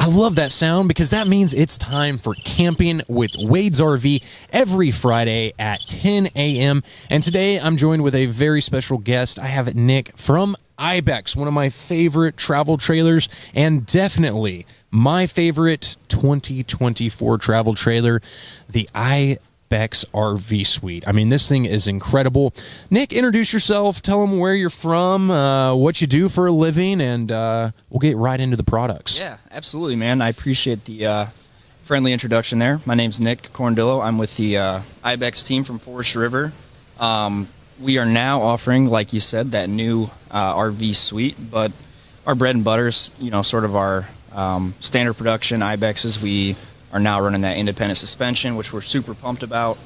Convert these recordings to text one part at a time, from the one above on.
I love that sound because that means it's time for camping with Wade's RV every Friday at 10 a.m. And today I'm joined with a very special guest. I have Nick from IBEX, one of my favorite travel trailers and definitely my favorite 2024 travel trailer, the IBEX RV Suite. I mean, this thing is incredible. Nick, introduce yourself. Tell them where you're from, what you do for a living, and we'll get right into the products. Yeah, absolutely, man. I appreciate the friendly introduction there. My name's Nick Corndillo. I'm with the IBEX team from Forest River. We are now offering, like you said, that new RV Suite, but our bread and butters, sort of our standard production IBEXs. We are now running that independent suspension, which we're super pumped about.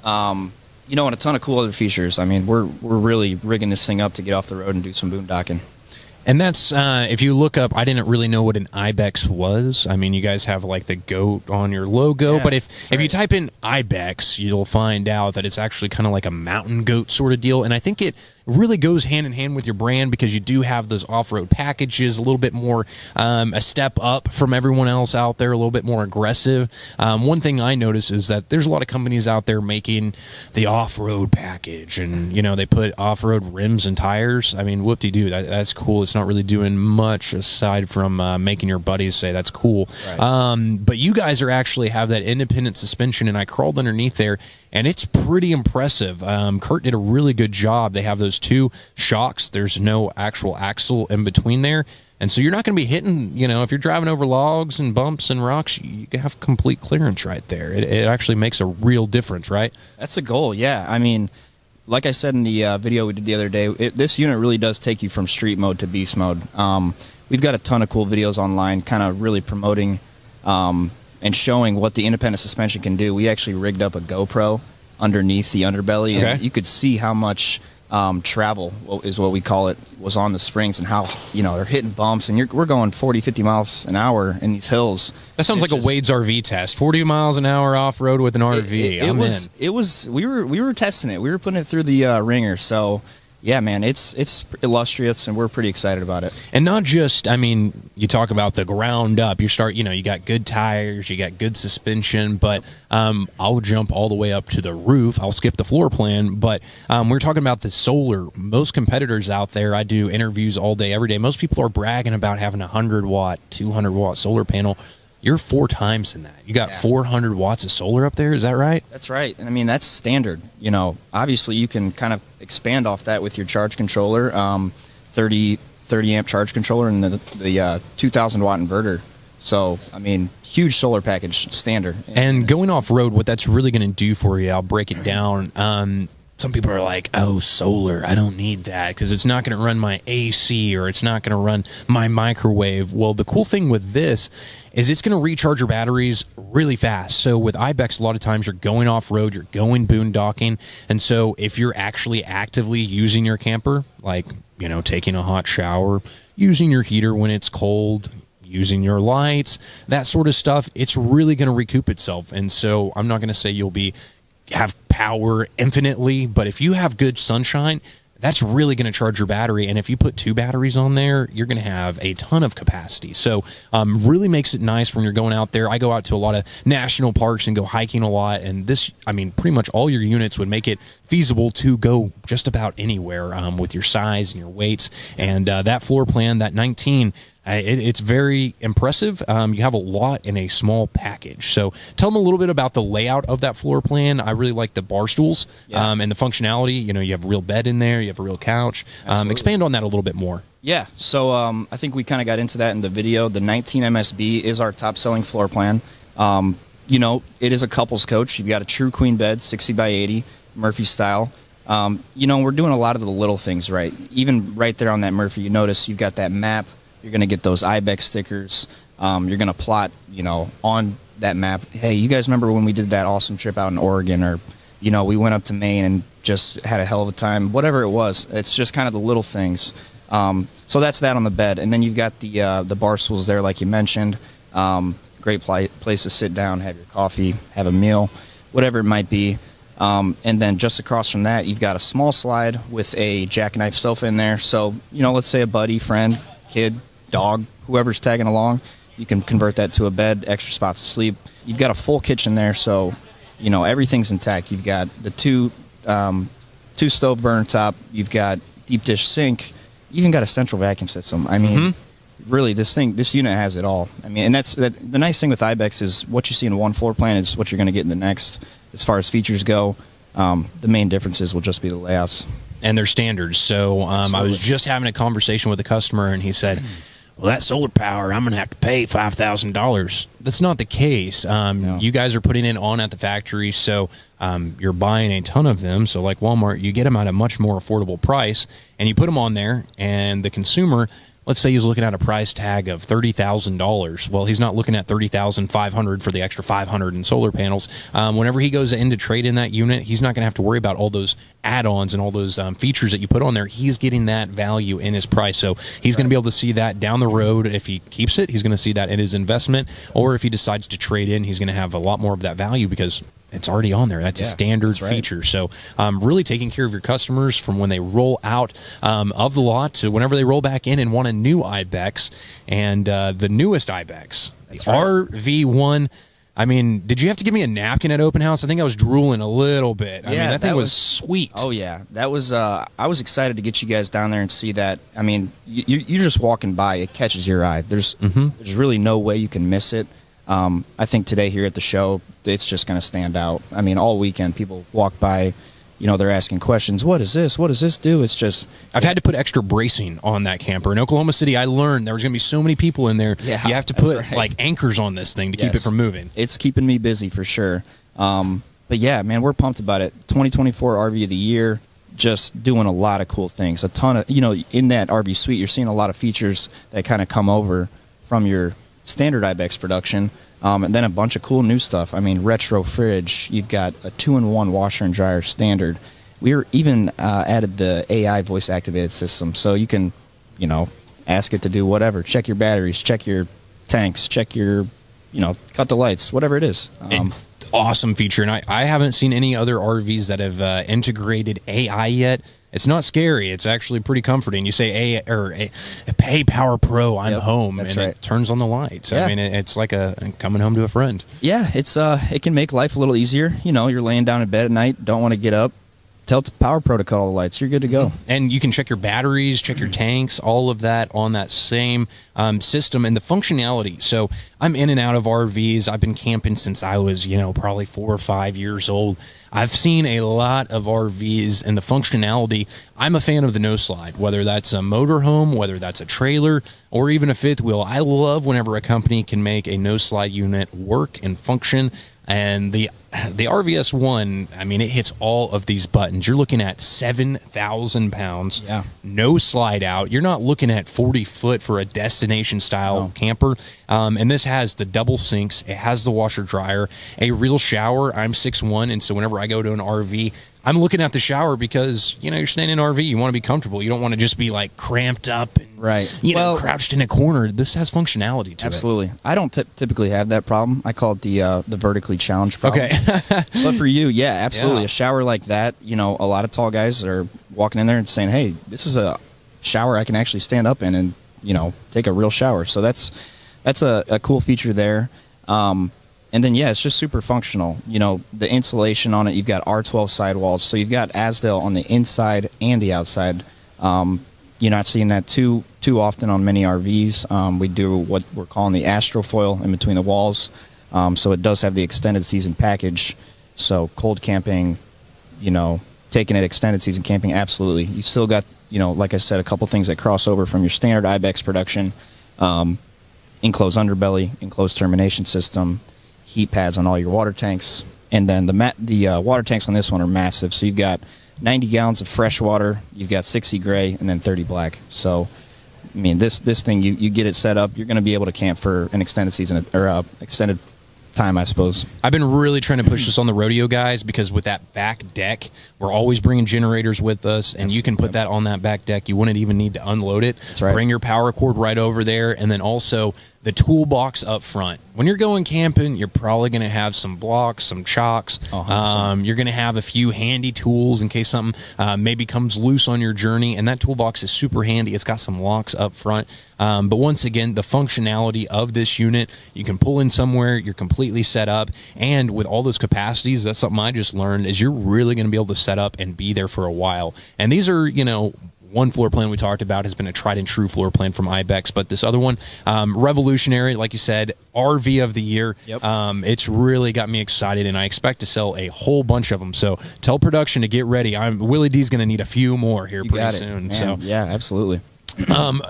And a ton of cool other features. I mean, we're really rigging this thing up to get off the road and do some boondocking. And that's, if you look up, I didn't really know what an IBEX was. I mean, you guys have like the goat on your logo, but if you type in IBEX, you'll find out that it's actually kind of like a mountain goat sort of deal. And I think it really goes hand in hand with your brand because you do have those off-road packages, a little bit more a step up from everyone else out there, a little bit more aggressive. One thing I noticed is that there's a lot of companies out there making the off-road package, and they put off-road rims and tires. I mean, whoop-de-doo, that's cool. It's not really doing much aside from making your buddies say that's cool. Right. But you guys actually have that independent suspension, and I crawled underneath there, and it's pretty impressive. Kurt did a really good job. They have those two shocks. There's no actual axle in between there. And so you're not going to be hitting, if you're driving over logs and bumps and rocks, you have complete clearance right there. It actually makes a real difference, right? That's the goal, yeah. I mean, like I said in the video we did the other day, this unit really does take you from street mode to beast mode. We've got a ton of cool videos online kind of really promoting and showing what the independent suspension can do. We actually rigged up a GoPro underneath the underbelly, and you could see how much travel is what we call it was on the springs, and how they're hitting bumps, and we're going 40-50 miles an hour in these hills. That sounds like a Wade's RV test. 40 miles an hour off road with an RV. It was. We were testing it. We were putting it through the ringer. So yeah, man, it's illustrious, and we're pretty excited about it. And not just, I mean, you talk about the ground up. You got good tires, you got good suspension, but I'll jump all the way up to the roof. I'll skip the floor plan, but we're talking about the solar. Most competitors out there, I do interviews all day, every day. Most people are bragging about having a 100-watt, 200-watt solar panel. You're 4 times in that. You got 400 watts of solar up there. Is that right? That's right. And I mean, that's standard. Obviously you can kind of expand off that with your charge controller, 30 amp charge controller, and the 2,000 watt inverter. So, I mean, huge solar package, standard. And going off road, what that's really going to do for you, I'll break it down. Some people are like, oh, solar, I don't need that because it's not going to run my AC or it's not going to run my microwave. Well, the cool thing with this is it's going to recharge your batteries really fast. So with IBEX, a lot of times you're going off-road, you're going boondocking, and so if you're actually actively using your camper, like, taking a hot shower, using your heater when it's cold, using your lights, that sort of stuff, it's really going to recoup itself. And so I'm not going to say you'll have power infinitely, but if you have good sunshine, that's really going to charge your battery. And if you put 2 batteries on there, you're going to have a ton of capacity. So really makes it nice when you're going out there. I go out to a lot of national parks and go hiking a lot. And this, I mean, pretty much all your units would make it feasible to go just about anywhere with your size and your weights. And that floor plan, that 19, it's very impressive. You have a lot in a small package. So tell them a little bit about the layout of that floor plan. I really like the bar stools and the functionality. You have a real bed in there. You have a real couch. Expand on that a little bit more. Yeah, so I think we kind of got into that in the video. The 19 MSB is our top-selling floor plan. It is a couples coach. You've got a true queen bed, 60 by 80, Murphy style. We're doing a lot of the little things right. Even right there on that Murphy, you notice you've got that map. You're going to get those IBEX stickers. You're going to plot, on that map. Hey, you guys remember when we did that awesome trip out in Oregon, or, we went up to Maine and just had a hell of a time, whatever it was. It's just kind of the little things. So that's that on the bed. And then you've got the bar stools there, like you mentioned. Great place to sit down, have your coffee, have a meal, whatever it might be. And then just across from that, you've got a small slide with a jackknife sofa in there. So, let's say a buddy, friend, kid, dog, whoever's tagging along, You can convert that to a bed, extra spots to sleep. You've got a full kitchen there, so everything's intact. You've got the two stove burner top. You've got deep dish sink. You even got a central vacuum system. I mean, really, this unit has it all. I mean, and the nice thing with IBEX is what you see in one floor plan is what you're going to get in the next. As far as features go, the main differences will just be the layouts and their standards. So I was just having a conversation with a customer, and he said, well, that solar power, I'm going to have to pay $5,000. That's not the case. No. You guys are putting it on at the factory, so you're buying a ton of them. So like Walmart, you get them at a much more affordable price, and you put them on there, and the consumer, let's say he's looking at a price tag of $30,000. Well, he's not looking at $30,500 for the extra $500 in solar panels. Whenever he goes in to trade in that unit, he's not going to have to worry about all those add-ons and all those features that you put on there. He's getting that value in his price. So he's going to be able to see that down the road. If he keeps it, he's going to see that in his investment. Or if he decides to trade in, he's going to have a lot more of that value because it's already on there. That's a standard feature. So really taking care of your customers from when they roll out of the lot to whenever they roll back in and want a new IBEX. And the newest IBEX, the RV1. I mean, did you have to give me a napkin at open house? I think I was drooling a little bit. I mean, that thing was sweet. Oh, yeah. That was, I was excited to get you guys down there and see that. I mean, you're just walking by. It catches your eye. There's really no way you can miss it. I think today here at the show, it's just going to stand out. I mean, all weekend people walk by, they're asking questions. What is this? What does this do? It's just... I've had to put extra bracing on that camper. In Oklahoma City, I learned there was going to be so many people in there. Yeah, you have to put like anchors on this thing to keep it from moving. It's keeping me busy for sure. But yeah, man, we're pumped about it. 2024 RV of the year, just doing a lot of cool things. A ton of, in that RV suite, you're seeing a lot of features that kind of come over from your standard IBEX production. And then a bunch of cool new stuff. I mean, retro fridge. You've got a 2-in-1 washer and dryer standard. We were even added the AI voice activated system, so you can, ask it to do whatever. Check your batteries, check your tanks, check your, cut the lights, whatever it is. Awesome feature, and I haven't seen any other RVs that have integrated AI yet. It's not scary. It's actually pretty comforting. You say "Hey, Power Pro, I'm home," and it turns on the lights. Yeah. I mean, it's like coming home to a friend. Yeah, it's it can make life a little easier. You're laying down in bed at night, don't want to get up. Tell Power Pro to cut all the lights. You're good to go. And you can check your batteries, check your tanks, all of that on that same system. And the functionality. So I'm in and out of RVs. I've been camping since I was, probably 4 or 5 years old. I've seen a lot of RVs, and the functionality, I'm a fan of the no slide, whether that's a motorhome, whether that's a trailer, or even a fifth wheel. I love whenever a company can make a no slide unit work and function. And the RVS1, I mean, it hits all of these buttons. You're looking at 7,000 pounds, no slide out. You're not looking at 40 foot for a destination style camper. And this has the double sinks. It has the washer dryer, a real shower. I'm 6'1", and so whenever I go to an RV, I'm looking at the shower because, you're staying in an RV. You want to be comfortable. You don't want to just be like cramped up and, crouched in a corner. This has functionality to it. Absolutely. I don't typically have that problem. I call it the vertically challenged problem. Okay. But for you, absolutely. Yeah. A shower like that, a lot of tall guys are walking in there and saying, hey, this is a shower I can actually stand up in and, take a real shower. So that's a cool feature there. And then, it's just super functional. The insulation on it, you've got R12 sidewalls. So you've got Azdel on the inside and the outside. You're not seeing that too often on many RVs. We do what we're calling the astrofoil in between the walls. So it does have the extended season package. So cold camping, taking it extended season camping, absolutely. You've still got, like I said, a couple things that cross over from your standard IBEX production. Enclosed underbelly, enclosed termination system, heat pads on all your water tanks, and then the water tanks on this one are massive. So you've got 90 gallons of fresh water, you've got 60 gray, and then 30 black. So, I mean, this thing, you get it set up, you're going to be able to camp for an extended season or extended time, I suppose. I've been really trying to push this on the rodeo guys because with that back deck, we're always bringing generators with us, and you can put that on that back deck. You wouldn't even need to unload it. That's right. Bring your power cord right over there, and then also the toolbox up front. When you're going camping, you're probably going to have some blocks, some chocks. You're going to have a few handy tools in case something maybe comes loose on your journey, and that toolbox is super handy. It's got some locks up front. But once again, the functionality of this unit, you can pull in somewhere, you're completely set up, and with all those capacities, that's something I just learned, is you're really going to be able to set up and be there for a while. And these are, you know, one floor plan we talked about has been a tried and true floor plan from IBEX, but this other one, revolutionary, like you said, RV of the year. Yep. It's really got me excited, and I expect to sell a whole bunch of them. So tell production to get ready. Willy D's going to need a few more here pretty soon. Man. So yeah, absolutely.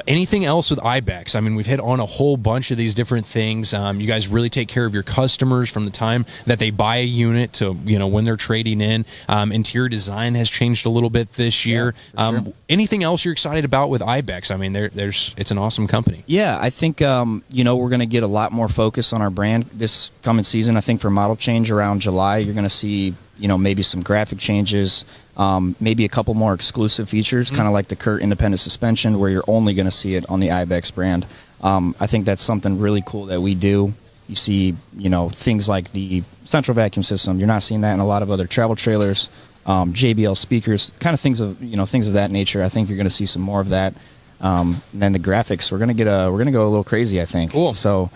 Anything else with IBEX? I mean, we've hit on a whole bunch of these different things. You guys really take care of your customers from the time that they buy a unit to, you know, when they're trading in. Interior design has changed a little bit this year. Sure. Anything else you're excited about with IBEX? I mean, it's an awesome company. Yeah, I think, you know, we're going to get a lot more focus on our brand this coming season. I think for model change around July, you're going to see, you know, maybe some graphic changes, maybe a couple more exclusive features, kind of like the Curt independent suspension, where you're only going to see it on the IBEX brand. I think that's something really cool that we do. You see, you know, things like the central vacuum system. You're not seeing that in a lot of other travel trailers. JBL speakers, kind of things of that nature. I think you're going to see some more of that. And then the graphics, we're going to go a little crazy, I think. Cool. So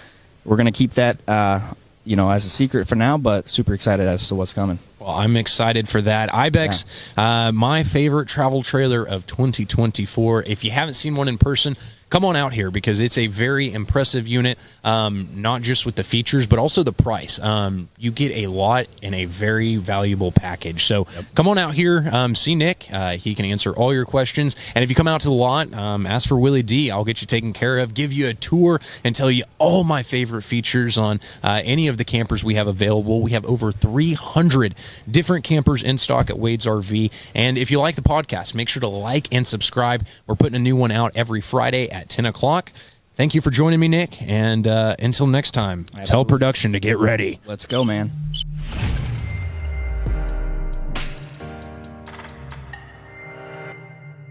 we're going to keep that, you know, as a secret for now, but super excited as to what's coming. Well, I'm excited for that. IBEX, my favorite travel trailer of 2024. If you haven't seen one in person, come on out here, because it's a very impressive unit, not just with the features, but also the price. You get a lot in a very valuable package. So come on out here, see Nick. He can answer all your questions. And if you come out to the lot, ask for Willy D. I'll get you taken care of, give you a tour, and tell you all my favorite features on any of the campers we have available. We have over 300 different campers in stock at Wade's RV. And if you like the podcast, make sure to like and subscribe. We're putting a new one out every Friday at 10 o'clock. Thank you for joining me, Nick. And until next time, tell production to get ready. Let's go, man.